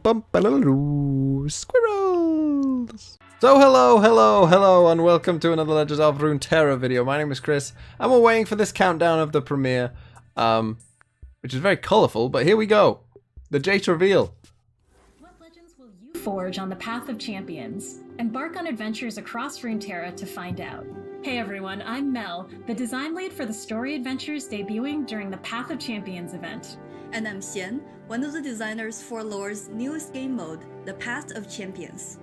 Squirrels! So hello, and welcome to another Legends of Runeterra video. My name is Chris, and we're waiting for this countdown of the premiere, which is very colourful, but here we go. The Jayce reveal. What legends will you forge on the path of champions? Embark on adventures across Runeterra to find out. Hey everyone, I'm Mel, the design lead for the story adventures debuting during the Path of Champions event. And I'm Xian, one of the designers for Lore's newest game mode, the Path of Champions.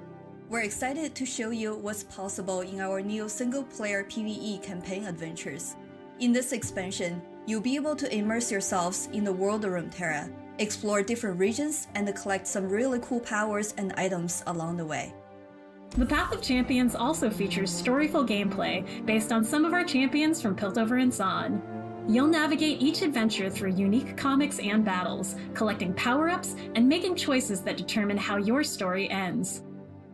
We're excited to show you what's possible in our new single-player PvE campaign adventures. In this expansion, you'll be able to immerse yourselves in the world of Runeterra, explore different regions, and collect some really cool powers and items along the way. The Path of Champions also features storyful gameplay based on some of our champions from Piltover and Zaun. You'll navigate each adventure through unique comics and battles, collecting power-ups and making choices that determine how your story ends.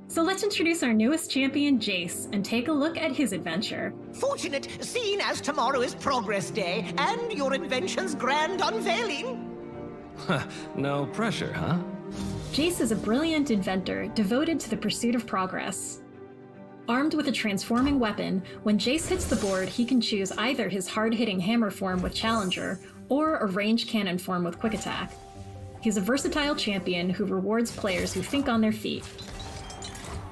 So let's introduce our newest champion, Jayce, and take a look at his adventure. Fortunate, seeing as tomorrow is Progress Day and your invention's grand unveiling. No pressure, huh? Jayce is a brilliant inventor devoted to the pursuit of progress. Armed with a transforming weapon, when Jayce hits the board, he can choose either his hard-hitting hammer form with Challenger, or a ranged cannon form with Quick Attack. He's a versatile champion who rewards players who think on their feet.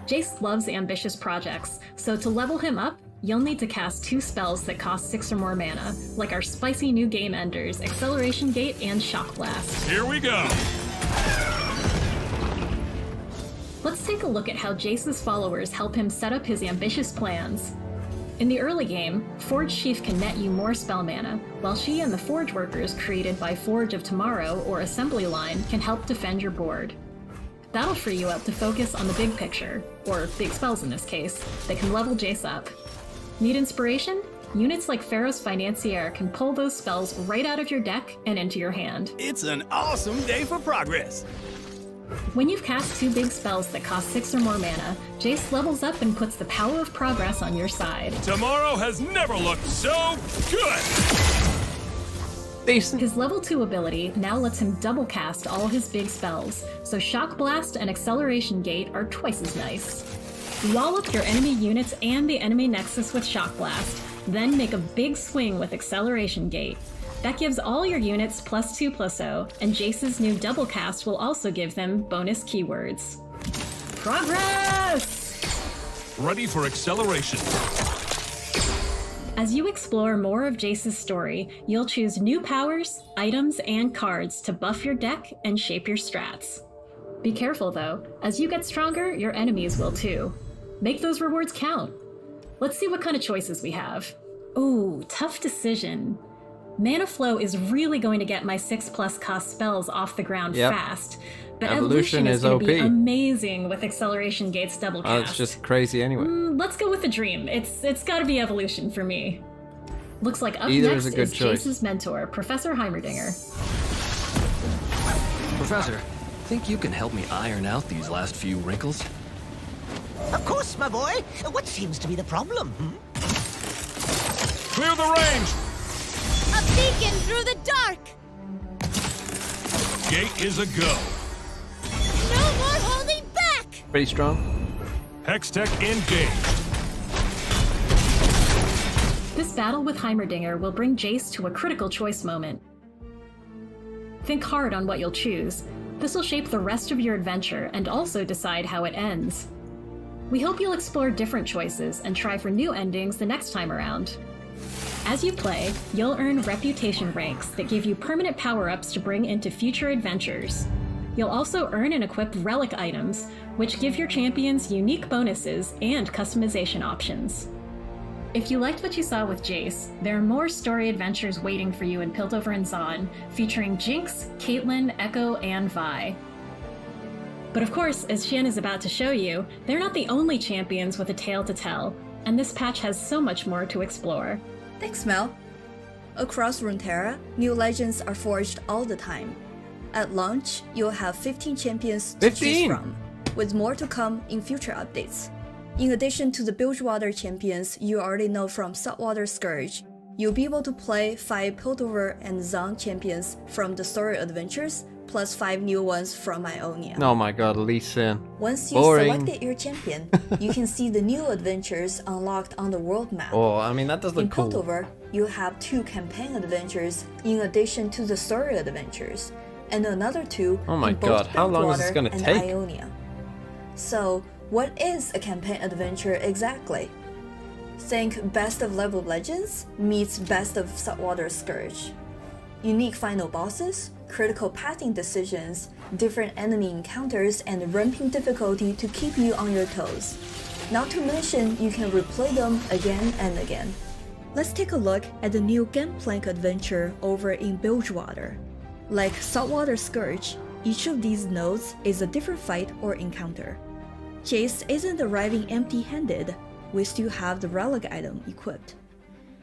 Jayce loves ambitious projects, so to level him up, you'll need to cast 2 spells that cost 6 or more mana, like our spicy new game enders, Acceleration Gate and Shock Blast. Here we go! Let's take a look at how Jayce's followers help him set up his ambitious plans. In the early game, Forge Chief can net you more spell mana, while she and the Forge workers created by Forge of Tomorrow or Assembly Line can help defend your board. That'll free you up to focus on the big picture, or big spells in this case, that can level Jayce up. Need inspiration? Units like Ferrous Financier can pull those spells right out of your deck and into your hand. It's an awesome day for progress! When you've cast 2 big spells that cost 6 or more mana, Jayce levels up and puts the power of progress on your side. Tomorrow has never looked so good! Decent. His level 2 ability now lets him double cast all his big spells, so Shock Blast and Acceleration Gate are twice as nice. Wall up your enemy units and the enemy nexus with Shock Blast, then make a big swing with Acceleration Gate. That gives all your units +2/+0, and Jayce's new double cast will also give them bonus keywords. Progress! Ready for acceleration. As you explore more of Jayce's story, you'll choose new powers, items, and cards to buff your deck and shape your strats. Be careful though, as you get stronger, your enemies will too. Make those rewards count. Let's see what kind of choices we have. Ooh, tough decision. Mana Flow is really going to get my 6+ cost spells off the ground fast, but Evolution is going to be amazing with Acceleration Gate's double cast. Oh, it's just crazy anyway. Let's go with the dream. It's got to be Evolution for me. Looks like up Either next is a good choice. Jayce's mentor, Professor Heimerdinger. Professor, think you can help me iron out these last few wrinkles? Of course, my boy. What seems to be the problem? Clear the range! A beacon through the dark! Gate is a go. No more holding back! Pretty strong. Hextech engaged. This battle with Heimerdinger will bring Jayce to a critical choice moment. Think hard on what you'll choose. This will shape the rest of your adventure and also decide how it ends. We hope you'll explore different choices and try for new endings the next time around. As you play, you'll earn reputation ranks that give you permanent power-ups to bring into future adventures. You'll also earn and equip relic items, which give your champions unique bonuses and customization options. If you liked what you saw with Jayce, there are more story adventures waiting for you in Piltover and Zaun, featuring Jinx, Caitlyn, Echo, and Vi. But of course, as Xian is about to show you, they're not the only champions with a tale to tell, and this patch has so much more to explore. Thanks, Mel. Across Runeterra, new legends are forged all the time. At launch, you'll have 15 champions to choose from, with more to come in future updates. In addition to the Bilgewater champions you already know from Saltwater Scourge, you'll be able to play 5 Piltover and Zaun champions from the story adventures, plus 5 new ones from Ionia. Oh my god, Lee Sin. Once you Boring. selected your champion, you can see the new adventures unlocked on the world map. Oh, I mean, that does look In cool. Piltover, you have 2 campaign adventures in addition to the story adventures, and another 2 Oh my in both god, how long is this Bilgewater gonna and take? Ionia. So, what is a campaign adventure exactly? Think Best of Level Legends meets Best of Saltwater Scourge. Unique final bosses, critical pathing decisions, different enemy encounters, and ramping difficulty to keep you on your toes. Not to mention, you can replay them again and again. Let's take a look at the new Gangplank adventure over in Bilgewater. Like Saltwater Scourge, each of these nodes is a different fight or encounter. Jayce isn't arriving empty-handed, we still have the relic item equipped.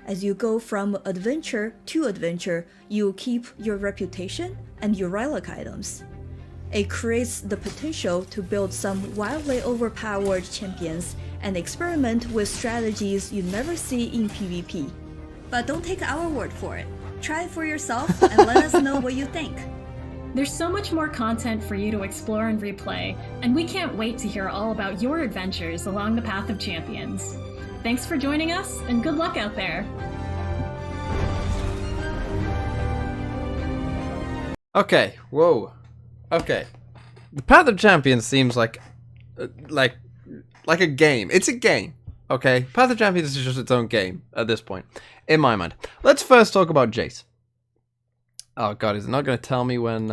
As you go from adventure to adventure, you keep your reputation and your relic items. It creates the potential to build some wildly overpowered champions and experiment with strategies you never see in PvP. But don't take our word for it. Try it for yourself and let us know what you think. There's so much more content for you to explore and replay, and we can't wait to hear all about your adventures along the path of champions. Thanks for joining us, and good luck out there! Okay, whoa. Okay. The Path of Champions seems like a game. It's a game. Okay? Path of Champions is just its own game at this point, in my mind. Let's first talk about Jayce. Oh god, is it not going to tell me when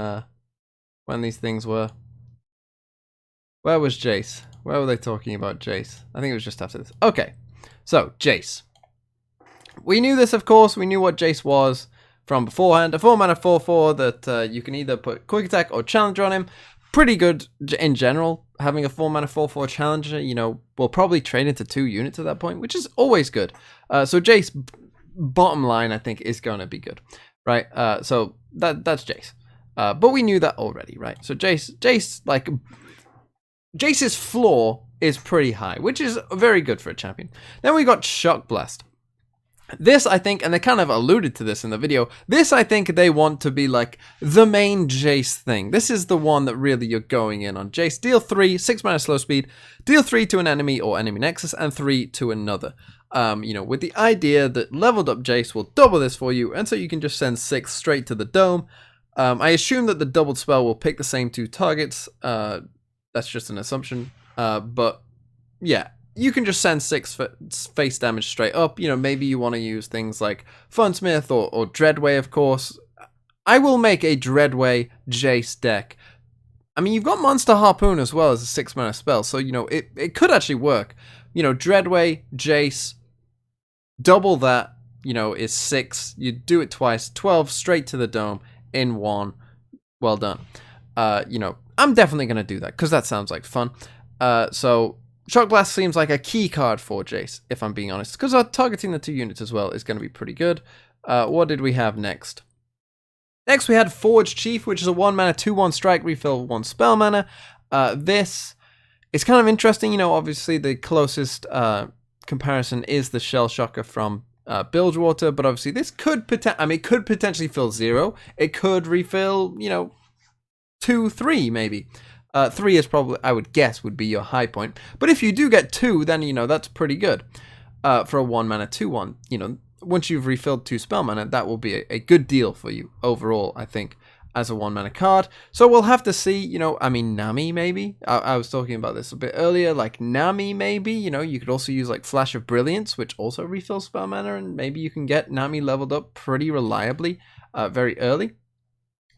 these things were? Where was Jayce? Where were they talking about Jayce? I think it was just after this. Okay, so Jayce. We knew this, of course. We knew what Jayce was from beforehand. A 4-mana 4/4 that you can either put Quick Attack or Challenger on him. Pretty good in general. Having a 4-mana 4/4 Challenger, you know, will probably trade into 2 units at that point, which is always good. So Jayce, bottom line, I think, is going to be good. Right, so that's Jayce. But we knew that already, right? So Jayce's floor is pretty high, which is very good for a champion. Then we got Shock Blast. This, I think, and they kind of alluded to this in the video, this, I think, they want to be like the main Jayce thing. This is the one that really you're going in on. Jayce, deal 3, 6-mana slow speed, deal 3 to an enemy or enemy nexus, and 3 to another. You know, with the idea that leveled up Jayce will double this for you, and so you can just send 6 straight to the dome. I assume that the doubled spell will pick the same 2 targets. That's just an assumption. But yeah, you can just send 6 face damage straight up. You know, maybe you want to use things like Funsmith or Dreadway, of course. I will make a Dreadway Jayce deck. I mean, you've got Monster Harpoon as well as a 6-mana spell, so, you know, it could actually work. You know, Dreadway, Jayce, double that, you know, is 6. You do it twice, 12 straight to the dome in 1. Well done. You know, I'm definitely going to do that because that sounds like fun. So Shock Blast seems like a key card for Jayce, if I'm being honest, because targeting the 2 units as well is going to be pretty good. What did we have next? Next we had Forge Chief, which is a 1-mana 2/1 strike, refill 1 spell mana. This is kind of interesting. You know, obviously the closest comparison is the Shell Shocker from Bilgewater, but obviously this could potentially fill 0. It could refill, you know, 2, 3 maybe. 3 is probably, I would guess, would be your high point. But if you do get 2, then, you know, that's pretty good for a 1-mana 2/1. You know, once you've refilled 2 spell mana, that will be a good deal for you overall, I think, as a 1-mana card. So we'll have to see, you know, I mean, Nami maybe. I was talking about this a bit earlier, like Nami maybe, you know, you could also use like Flash of Brilliance, which also refills spell mana, and maybe you can get Nami leveled up pretty reliably very early,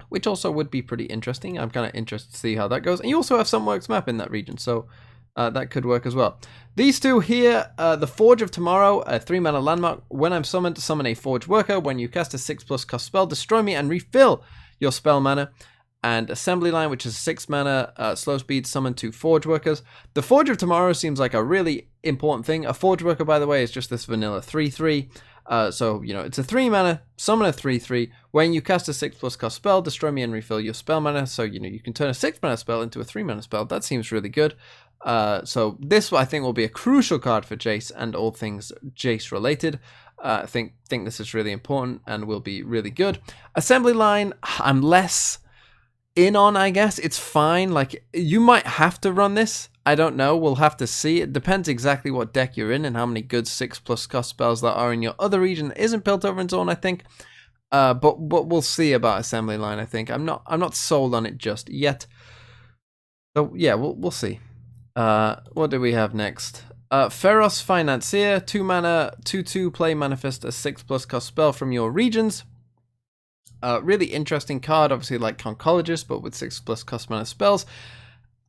which also would be pretty interesting. I'm kind of interested to see how that goes. And you also have Sunworks map in that region, so that could work as well. These 2 here, the Forge of Tomorrow, a 3-mana landmark. When I'm summoned, summon a Forge Worker. When you cast a 6+ cost spell, destroy me and refill your spell mana. And Assembly Line, which is 6-mana slow speed, summon 2 Forge Workers. The Forge of Tomorrow seems like a really important thing. A Forge Worker, by the way, is just this vanilla 3/3. So, you know, it's a 3-mana, summon a 3/3. When you cast a 6+ cost spell, destroy me and refill your spell mana. So, you know, you can turn a 6-mana spell into a 3-mana spell. That seems really good. So this, I think, will be a crucial card for Jayce and all things Jayce related. I think this is really important and will be really good. Assembly Line, I'm less in on, I guess. It's fine. Like, you might have to run this. I don't know. We'll have to see. It depends exactly what deck you're in and how many good 6+ cost spells there are in your other region that isn't Piltover and Zone, I think. But we'll see about Assembly Line, I think. I'm not sold on it just yet. So yeah, we'll see. What do we have next? Ferrous Financier, 2 mana, 2/2, play manifest a 6+ cost spell from your regions. Really interesting card, obviously like Concologist, but with 6+ cost mana spells.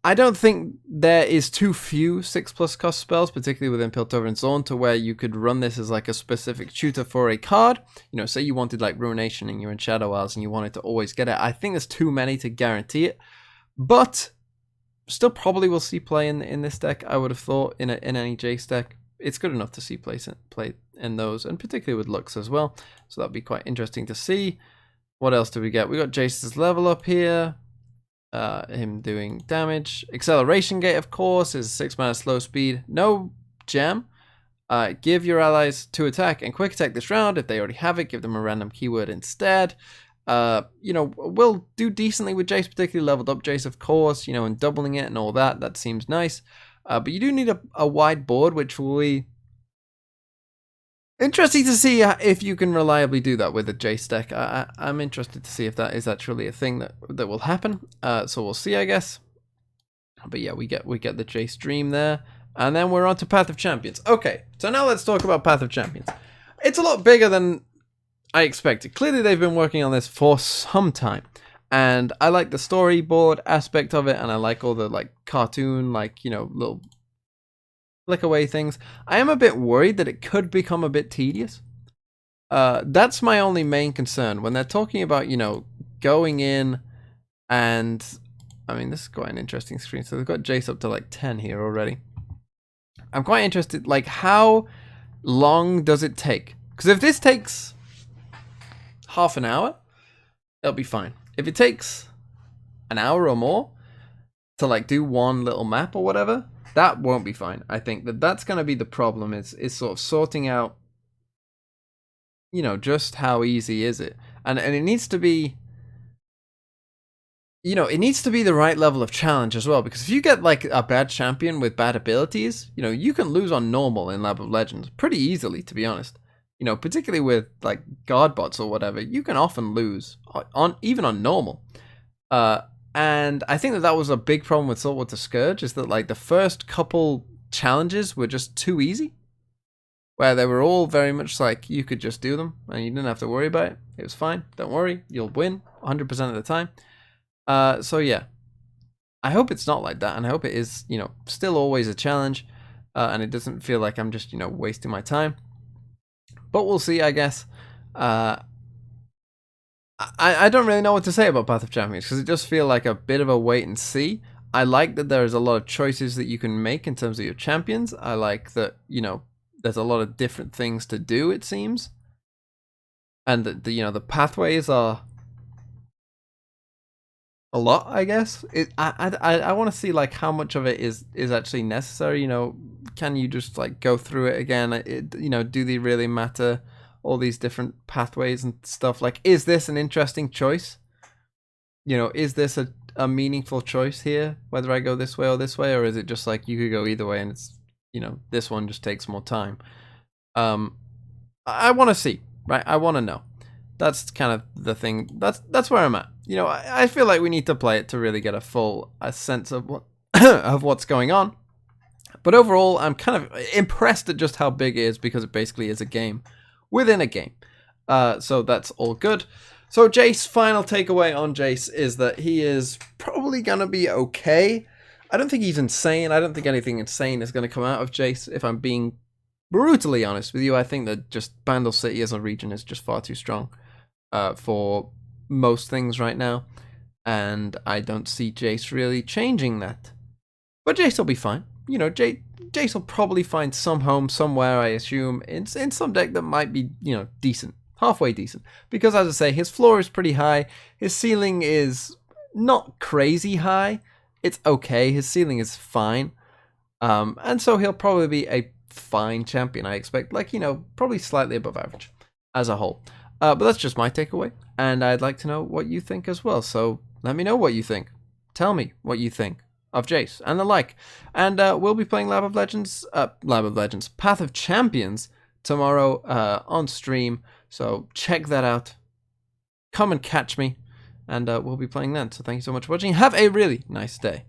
I don't think there is too few 6+ cost spells, particularly within Piltover and Zone, to where you could run this as like a specific tutor for a card. You know, say you wanted like Ruination and you're in Shadow Isles and you wanted to always get it. I think there's too many to guarantee it, but still probably will see play in this deck. I would have thought in any Jayce deck. It's good enough to see play in those, and particularly with Lux as well. So that'd be quite interesting to see. What else do we get? We got Jayce's level up here. Him doing damage. Acceleration Gate, of course, is 6 mana slow speed. No gem. Give your allies 2 attack and quick attack this round. If they already have it, give them a random keyword instead. You know, we'll do decently with Jayce, particularly leveled up Jayce, of course, you know, and doubling it and all that. That seems nice. But you do need a wide board, which will be interesting to see if you can reliably do that with a Jayce deck. I'm interested to see if that is actually a thing that will happen. So we'll see, I guess. But yeah, we get the Jayce Dream there. And then we're on to Path of Champions. Okay, so now let's talk about Path of Champions. It's a lot bigger than I expected. Clearly they've been working on this for some time. And I like the storyboard aspect of it, and I like all the like cartoon, like, you know, little flick away things. I am a bit worried that it could become a bit tedious. That's my only main concern when they're talking about, you know, going in and, I mean, this is quite an interesting screen. So they've got Jayce up to like 10 here already. I'm quite interested, like, how long does it take? Because if this takes half an hour, it'll be fine. If it takes an hour or more to like do one little map or whatever, that won't be fine. I think that's going to be the problem, is sort of sorting out, you know, just how easy is it. And it needs to be, you know, it needs to be the right level of challenge as well. Because if you get like a bad champion with bad abilities, you know, you can lose on normal in Lab of Legends pretty easily, to be honest. You know, particularly with like guard bots or whatever, you can often lose even on normal. And I think that was a big problem with Saltwater Scourge, is that like the first couple challenges were just too easy, where they were all very much like you could just do them and you didn't have to worry about it. It was fine. Don't worry, you'll win 100% of the time. So yeah, I hope it's not like that, and I hope it is, you know, still always a challenge, and it doesn't feel like I'm just, you know, wasting my time. But we'll see, I guess. I don't really know what to say about Path of Champions, because it does feel like a bit of a wait and see. I like that there's a lot of choices that you can make in terms of your champions. I like that, you know, there's a lot of different things to do, it seems. And that the, you know, the pathways are a lot, I guess. I want to see like how much of it is actually necessary. You know, can you just like go through it again? You know, do they really matter? All these different pathways and stuff. Like, is this an interesting choice? You know, is this a meaningful choice here, whether I go this way or this way, or is it just like you could go either way and it's, you know, this one just takes more time? I want to see, right? I want to know. That's kind of the thing. That's where I'm at. You know, I feel like we need to play it to really get a sense of what of what's going on. But overall, I'm kind of impressed at just how big it is, because it basically is a game within a game. So that's all good. So Jayce, final takeaway on Jayce is that he is probably going to be okay. I don't think he's insane. I don't think anything insane is going to come out of Jayce, if I'm being brutally honest with you. I think that just Bandle City as a region is just far too strong for most things right now. And I don't see Jayce really changing that. But Jayce will be fine. You know, Jayce will probably find some home somewhere, I assume, in some deck that might be, you know, decent. Halfway decent. Because, as I say, his floor is pretty high. His ceiling is not crazy high. It's okay. His ceiling is fine. And so he'll probably be a fine champion, I expect. Like, you know, probably slightly above average as a whole. But that's just my takeaway. And I'd like to know what you think as well. So let me know what you think. Tell me what you think of Jayce and the like. And we'll be playing Path of Champions tomorrow on stream. So check that out. Come and catch me. And we'll be playing then. So thank you so much for watching. Have a really nice day.